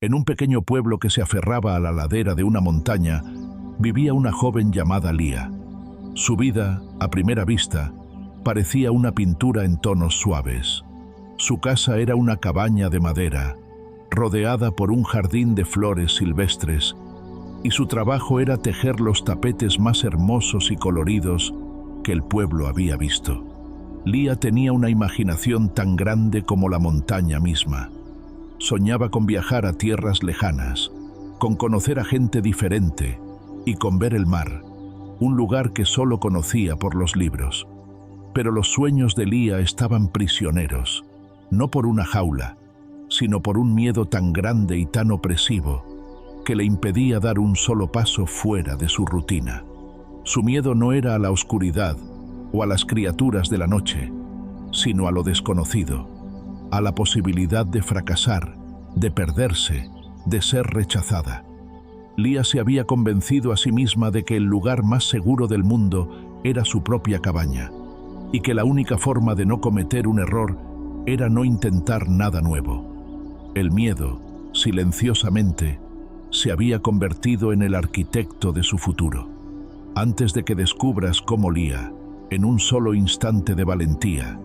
En un pequeño pueblo que se aferraba a la ladera de una montaña, vivía una joven llamada Lía. Su vida, a primera vista, parecía una pintura en tonos suaves. Su casa era una cabaña de madera, rodeada por un jardín de flores silvestres, y su trabajo era tejer los tapetes más hermosos y coloridos que el pueblo había visto. Lía tenía una imaginación tan grande como la montaña misma. Soñaba con viajar a tierras lejanas, con conocer a gente diferente y con ver el mar, un lugar que solo conocía por los libros. Pero los sueños de Lía estaban prisioneros, no por una jaula, sino por un miedo tan grande y tan opresivo que le impedía dar un solo paso fuera de su rutina. Su miedo no era a la oscuridad o a las criaturas de la noche, sino a lo desconocido, a la posibilidad de fracasar, de perderse, de ser rechazada. Lía se había convencido a sí misma de que el lugar más seguro del mundo era su propia cabaña, y que la única forma de no cometer un error era no intentar nada nuevo. El miedo, silenciosamente, se había convertido en el arquitecto de su futuro. Antes de que descubras cómo Lía, en un solo instante de valentía,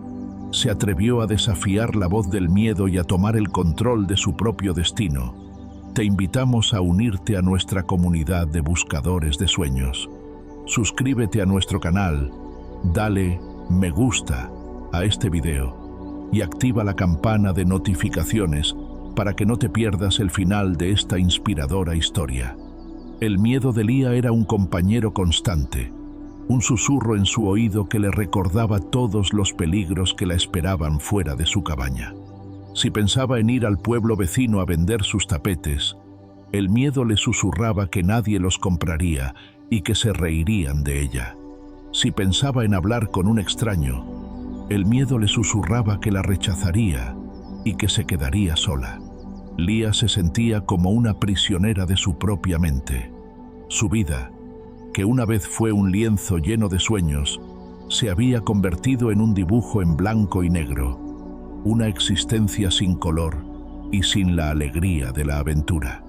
se atrevió a desafiar la voz del miedo y a tomar el control de su propio destino, te invitamos a unirte a nuestra comunidad de buscadores de sueños. Suscríbete a nuestro canal, dale me gusta a este video y activa la campana de notificaciones para que no te pierdas el final de esta inspiradora historia. El miedo de Lía era un compañero constante, un susurro en su oído que le recordaba todos los peligros que la esperaban fuera de su cabaña. Si pensaba en ir al pueblo vecino a vender sus tapetes, el miedo le susurraba que nadie los compraría y que se reirían de ella. Si pensaba en hablar con un extraño, el miedo le susurraba que la rechazaría y que se quedaría sola. Lía se sentía como una prisionera de su propia mente. Su vida, que una vez fue un lienzo lleno de sueños, se había convertido en un dibujo en blanco y negro, una existencia sin color y sin la alegría de la aventura.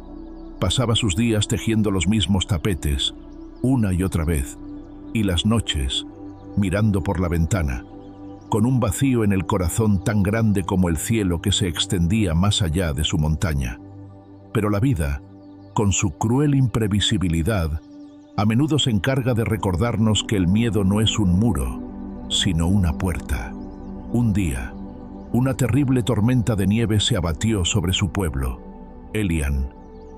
Pasaba sus días tejiendo los mismos tapetes, una y otra vez, y las noches, mirando por la ventana, con un vacío en el corazón tan grande como el cielo que se extendía más allá de su montaña. Pero la vida, con su cruel imprevisibilidad, a menudo se encarga de recordarnos que el miedo no es un muro, sino una puerta. Un día, una terrible tormenta de nieve se abatió sobre su pueblo. Elian,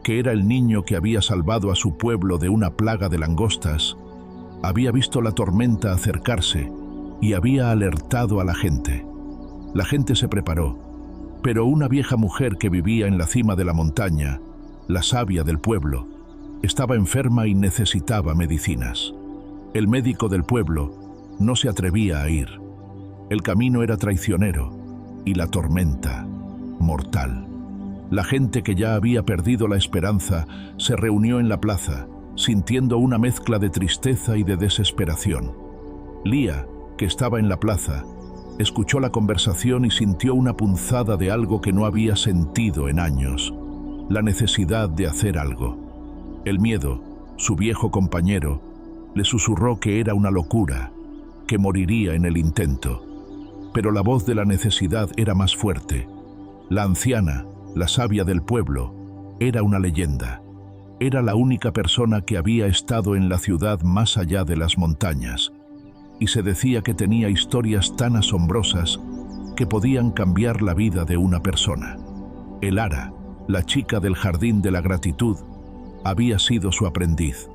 que era el niño que había salvado a su pueblo de una plaga de langostas, había visto la tormenta acercarse y había alertado a la gente. La gente se preparó, pero una vieja mujer que vivía en la cima de la montaña, la sabia del pueblo, estaba enferma y necesitaba medicinas. El médico del pueblo no se atrevía a ir. El camino era traicionero y la tormenta mortal. La gente que ya había perdido la esperanza se reunió en la plaza, sintiendo una mezcla de tristeza y de desesperación. Lía, que estaba en la plaza, escuchó la conversación y sintió una punzada de algo que no había sentido en años: la necesidad de hacer algo. El miedo, su viejo compañero, le susurró que era una locura, que moriría en el intento. Pero la voz de la necesidad era más fuerte. La anciana, la sabia del pueblo, era una leyenda. Era la única persona que había estado en la ciudad más allá de las montañas, y se decía que tenía historias tan asombrosas que podían cambiar la vida de una persona. Elara, la chica del jardín de la gratitud, había sido su aprendiz.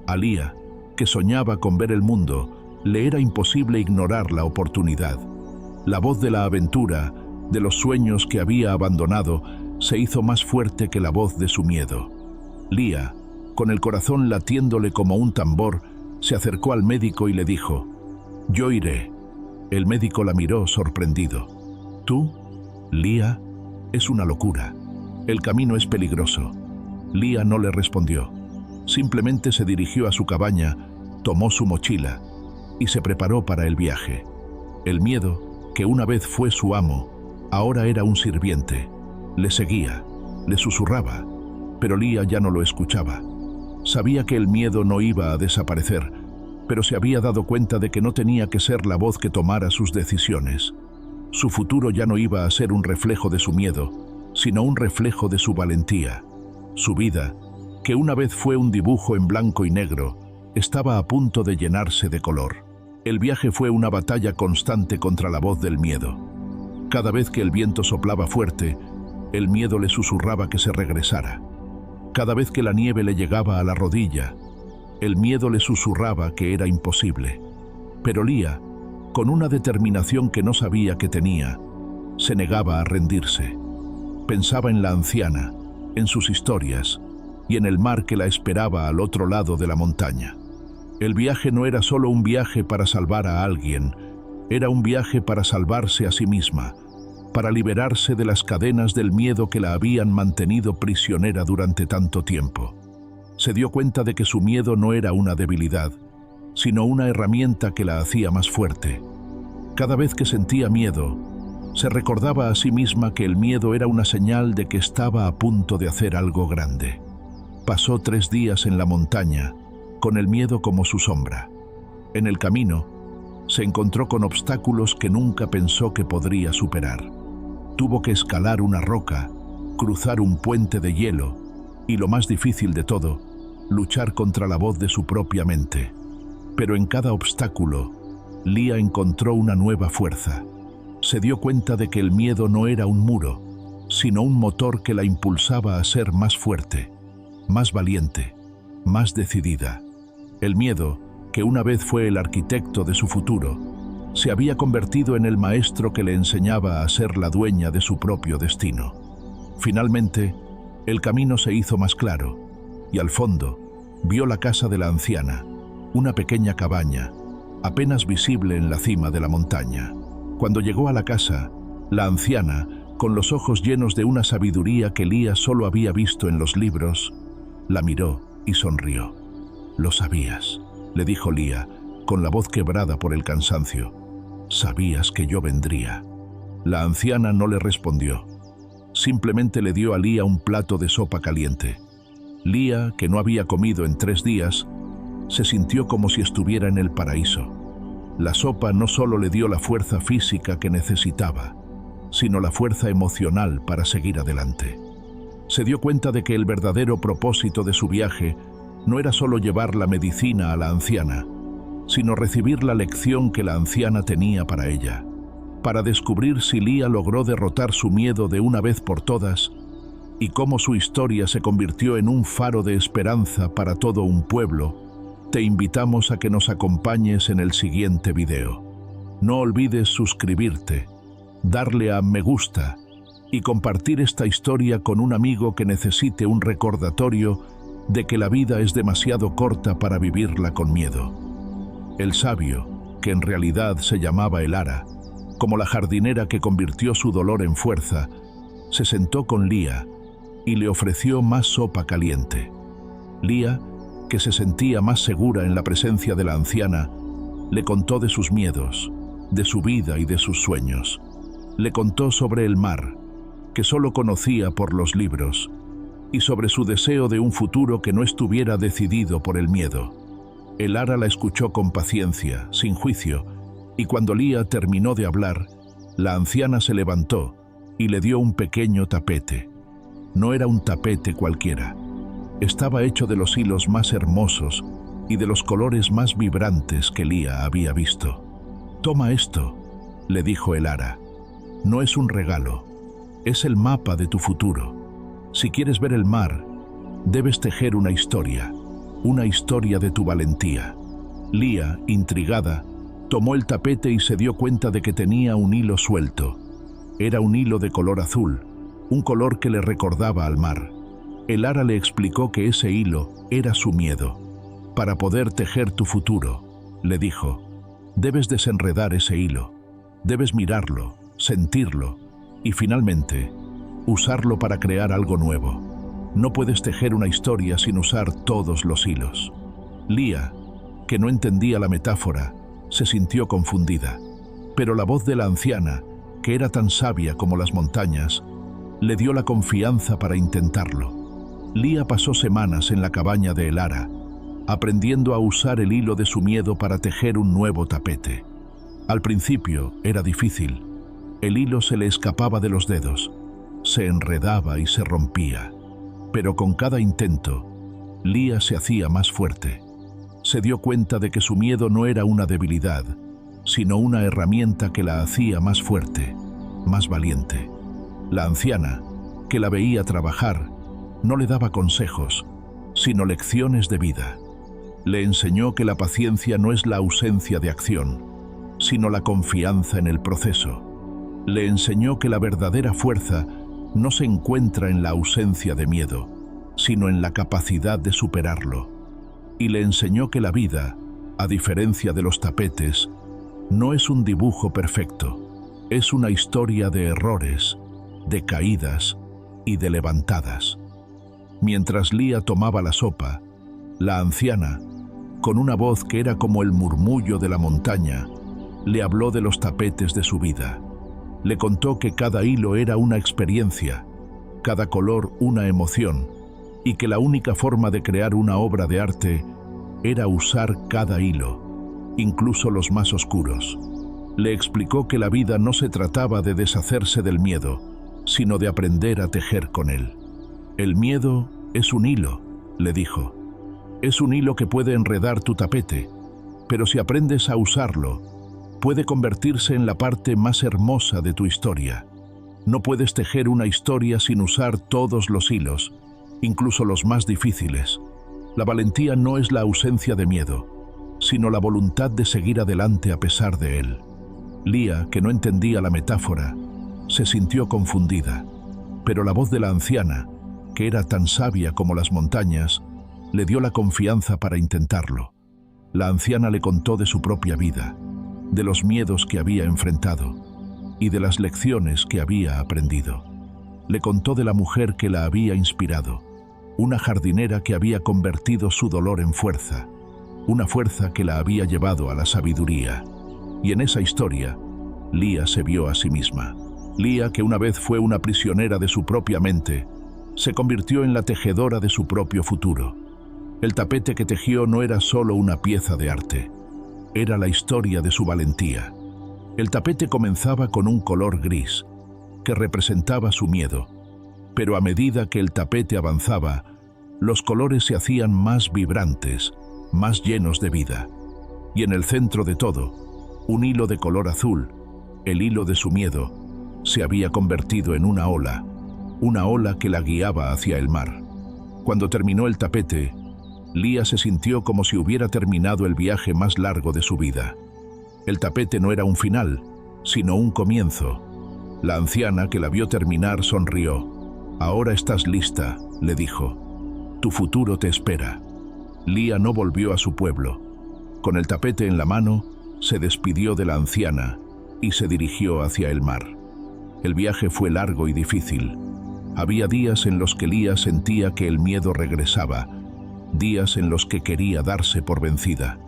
A Lía, que soñaba con ver el mundo, le era imposible ignorar la oportunidad. La voz de la aventura, de los sueños que había abandonado, se hizo más fuerte que la voz de su miedo. Lía, con el corazón latiéndole como un tambor, se acercó al médico y le dijo: «Yo iré». El médico la miró sorprendido. «¿Tú, Lía? Es una locura. El camino es peligroso». Lía no le respondió. Simplemente se dirigió a su cabaña, tomó su mochila y se preparó para el viaje. El miedo, que una vez fue su amo, ahora era un sirviente. Le seguía, Le susurraba, pero Lía ya no lo escuchaba. Sabía que el miedo no iba a desaparecer, pero se había dado cuenta de que no tenía que ser la voz que tomara sus decisiones. Su futuro ya no iba a ser un reflejo de su miedo, sino un reflejo de su valentía. Su vida, que una vez fue un dibujo en blanco y negro, estaba a punto de llenarse de color. El viaje fue una batalla constante contra la voz del miedo. Cada vez que el viento soplaba fuerte, el miedo le susurraba que se regresara. Cada vez que la nieve le llegaba a la rodilla, el miedo le susurraba que era imposible. Pero Lía, con una determinación que no sabía que tenía, se negaba a rendirse. Pensaba en la anciana, en sus historias y en el mar que la esperaba al otro lado de la montaña. El viaje no era solo un viaje para salvar a alguien, era un viaje para salvarse a sí misma, para liberarse de las cadenas del miedo que la habían mantenido prisionera durante tanto tiempo. Se dio cuenta de que su miedo no era una debilidad, sino una herramienta que la hacía más fuerte. Cada vez que sentía miedo, se recordaba a sí misma que el miedo era una señal de que estaba a punto de hacer algo grande. Pasó 3 días en la montaña, con el miedo como su sombra. En el camino, se encontró con obstáculos que nunca pensó que podría superar. Tuvo que escalar una roca, cruzar un puente de hielo y, lo más difícil de todo, luchar contra la voz de su propia mente. Pero en cada obstáculo, Lía encontró una nueva fuerza. Se dio cuenta de que el miedo no era un muro, sino un motor que la impulsaba a ser más fuerte, más valiente, más decidida. El miedo, que una vez fue el arquitecto de su futuro, se había convertido en el maestro que le enseñaba a ser la dueña de su propio destino. Finalmente, el camino se hizo más claro, y al fondo vio la casa de la anciana, una pequeña cabaña, apenas visible en la cima de la montaña. Cuando llegó a la casa, la anciana, con los ojos llenos de una sabiduría que Lía solo había visto en los libros, la miró y sonrió. «Lo sabías», le dijo Lía, con la voz quebrada por el cansancio. «Sabías que yo vendría». La anciana no le respondió. Simplemente le dio a Lía un plato de sopa caliente. Lía, que no había comido en 3 días, se sintió como si estuviera en el paraíso. La sopa no solo le dio la fuerza física que necesitaba, sino la fuerza emocional para seguir adelante. Se dio cuenta de que el verdadero propósito de su viaje no era solo llevar la medicina a la anciana, sino recibir la lección que la anciana tenía para ella, para descubrir si Lía logró derrotar su miedo de una vez por todas y cómo su historia se convirtió en un faro de esperanza para todo un pueblo. Te invitamos a que nos acompañes en el siguiente video. No olvides suscribirte, darle a me gusta y compartir esta historia con un amigo que necesite un recordatorio de que la vida es demasiado corta para vivirla con miedo. El sabio, que en realidad se llamaba Elara, como la jardinera que convirtió su dolor en fuerza, se sentó con Lía y le ofreció más sopa caliente. Lía, que se sentía más segura en la presencia de la anciana, le contó de sus miedos, de su vida y de sus sueños. Le contó sobre el mar, que solo conocía por los libros, y sobre su deseo de un futuro que no estuviera decidido por el miedo. Elara la escuchó con paciencia, sin juicio, y cuando Lía terminó de hablar, la anciana se levantó y le dio un pequeño tapete. No era un tapete cualquiera. Estaba hecho de los hilos más hermosos y de los colores más vibrantes que Lía había visto. «Toma esto», le dijo Elara. «No es un regalo, es el mapa de tu futuro. Si quieres ver el mar, debes tejer una historia de tu valentía». Lía, intrigada, tomó el tapete y se dio cuenta de que tenía un hilo suelto. Era un hilo de color azul, un color que le recordaba al mar. Elara le explicó que ese hilo era su miedo. «Para poder tejer tu futuro», le dijo, «debes desenredar ese hilo, debes mirarlo, sentirlo y finalmente usarlo para crear algo nuevo. No puedes tejer una historia sin usar todos los hilos». Lía, que no entendía la metáfora, se sintió confundida, pero la voz de la anciana, que era tan sabia como las montañas, Le dio la confianza para intentarlo. Lía pasó semanas en la cabaña de Elara, aprendiendo a usar el hilo de su miedo para tejer un nuevo tapete. Al principio era difícil. El hilo se le escapaba de los dedos, se enredaba y se rompía. Pero con cada intento, Lía se hacía más fuerte. Se dio cuenta de que su miedo no era una debilidad, sino una herramienta que la hacía más fuerte, más valiente. La anciana, que la veía trabajar, no le daba consejos, sino lecciones de vida. Le enseñó que la paciencia no es la ausencia de acción, sino la confianza en el proceso. Le enseñó que la verdadera fuerza no se encuentra en la ausencia de miedo, sino en la capacidad de superarlo. Y le enseñó que la vida, a diferencia de los tapetes, no es un dibujo perfecto, es una historia de errores, de caídas y de levantadas. Mientras Lía tomaba la sopa, la anciana, con una voz que era como el murmullo de la montaña, le habló de los tapetes de su vida. Le contó que cada hilo era una experiencia, cada color una emoción, y que la única forma de crear una obra de arte era usar cada hilo, incluso los más oscuros. Le explicó que la vida no se trataba de deshacerse del miedo, sino de aprender a tejer con él. El miedo es un hilo, le dijo. Es un hilo que puede enredar tu tapete, pero si aprendes a usarlo, puede convertirse en la parte más hermosa de tu historia. No puedes tejer una historia sin usar todos los hilos, incluso los más difíciles. La valentía no es la ausencia de miedo, sino la voluntad de seguir adelante a pesar de él. Lía, que no entendía la metáfora, se sintió confundida, pero la voz de la anciana, que era tan sabia como las montañas, le dio la confianza para intentarlo. La anciana le contó de su propia vida, de los miedos que había enfrentado y de las lecciones que había aprendido. Le contó de la mujer que la había inspirado, una jardinera que había convertido su dolor en fuerza, una fuerza que la había llevado a la sabiduría. Y en esa historia, Lía se vio a sí misma. Lía, que una vez fue una prisionera de su propia mente, se convirtió en la tejedora de su propio futuro. El tapete que tejió no era solo una pieza de arte, era la historia de su valentía. El tapete comenzaba con un color gris, que representaba su miedo, pero a medida que el tapete avanzaba, los colores se hacían más vibrantes, más llenos de vida. Y en el centro de todo, un hilo de color azul, el hilo de su miedo, se había convertido en una ola que la guiaba hacia el mar. Cuando terminó el tapete, Lía se sintió como si hubiera terminado el viaje más largo de su vida. El tapete no era un final, sino un comienzo. La anciana, que la vio terminar, sonrió. «Ahora estás lista», le dijo. «Tu futuro te espera». Lía no volvió a su pueblo. Con el tapete en la mano, se despidió de la anciana y se dirigió hacia el mar. El viaje fue largo y difícil. Había días en los que Lía sentía que el miedo regresaba, días en los que quería darse por vencida.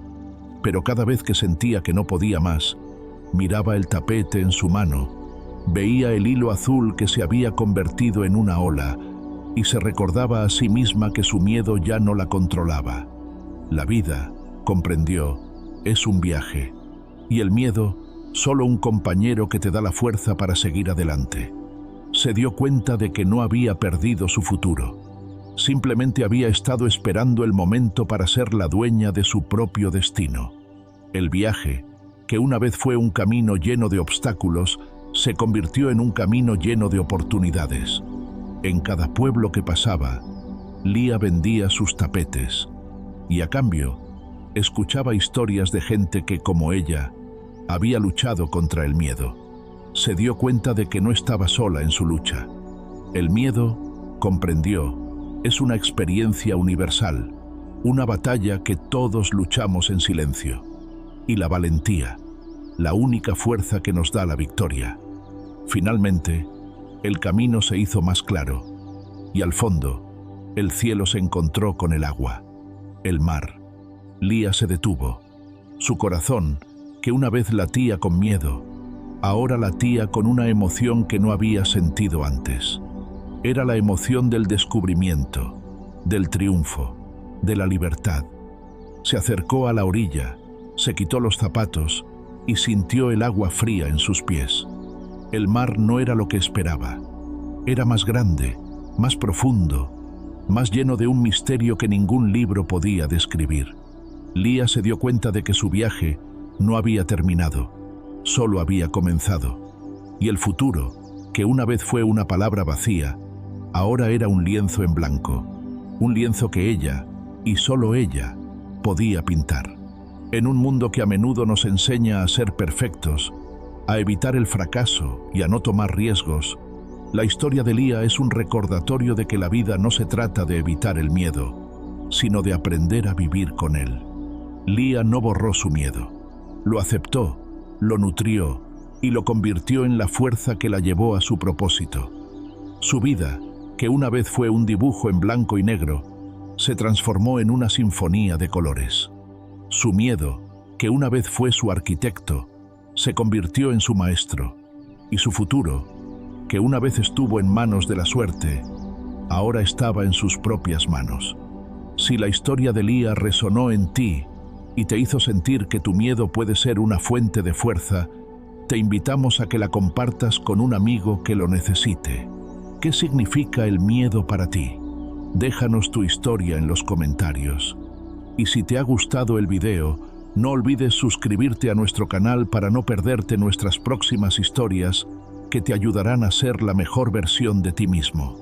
Pero cada vez que sentía que no podía más, miraba el tapete en su mano, veía el hilo azul que se había convertido en una ola y se recordaba a sí misma que su miedo ya no la controlaba. La vida, comprendió, es un viaje, y el miedo, solo un compañero que te da la fuerza para seguir adelante. Se dio cuenta de que no había perdido su futuro. Simplemente había estado esperando el momento para ser la dueña de su propio destino. El viaje, que una vez fue un camino lleno de obstáculos, se convirtió en un camino lleno de oportunidades. En cada pueblo que pasaba, Lía vendía sus tapetes, y a cambio, escuchaba historias de gente que, como ella, había luchado contra el miedo. Se dio cuenta de que no estaba sola en su lucha. El miedo, comprendió, es una experiencia universal, una batalla que todos luchamos en silencio. Y la valentía, la única fuerza que nos da la victoria. Finalmente, el camino se hizo más claro, y al fondo, el cielo se encontró con el agua, el mar. Lía se detuvo. Su corazón, que una vez latía con miedo, ahora latía con una emoción que no había sentido antes. Era la emoción del descubrimiento, del triunfo, de la libertad. Se acercó a la orilla, se quitó los zapatos y sintió el agua fría en sus pies. El mar no era lo que esperaba. Era más grande, más profundo, más lleno de un misterio que ningún libro podía describir. Lía se dio cuenta de que su viaje no había terminado, solo había comenzado. Y el futuro, que una vez fue una palabra vacía, ahora era un lienzo en blanco, un lienzo que ella, y solo ella, podía pintar. En un mundo que a menudo nos enseña a ser perfectos, a evitar el fracaso y a no tomar riesgos, la historia de Lía es un recordatorio de que la vida no se trata de evitar el miedo, sino de aprender a vivir con él. Lía no borró su miedo, lo aceptó, lo nutrió y lo convirtió en la fuerza que la llevó a su propósito. Su vida, que una vez fue un dibujo en blanco y negro, se transformó en una sinfonía de colores. Su miedo, que una vez fue su arquitecto, se convirtió en su maestro, y su futuro, que una vez estuvo en manos de la suerte, ahora estaba en sus propias manos. Si la historia de Lía resonó en ti y te hizo sentir que tu miedo puede ser una fuente de fuerza, te invitamos a que la compartas con un amigo que lo necesite. ¿Qué significa el miedo para ti? Déjanos tu historia en los comentarios. Y si te ha gustado el video, no olvides suscribirte a nuestro canal para no perderte nuestras próximas historias que te ayudarán a ser la mejor versión de ti mismo.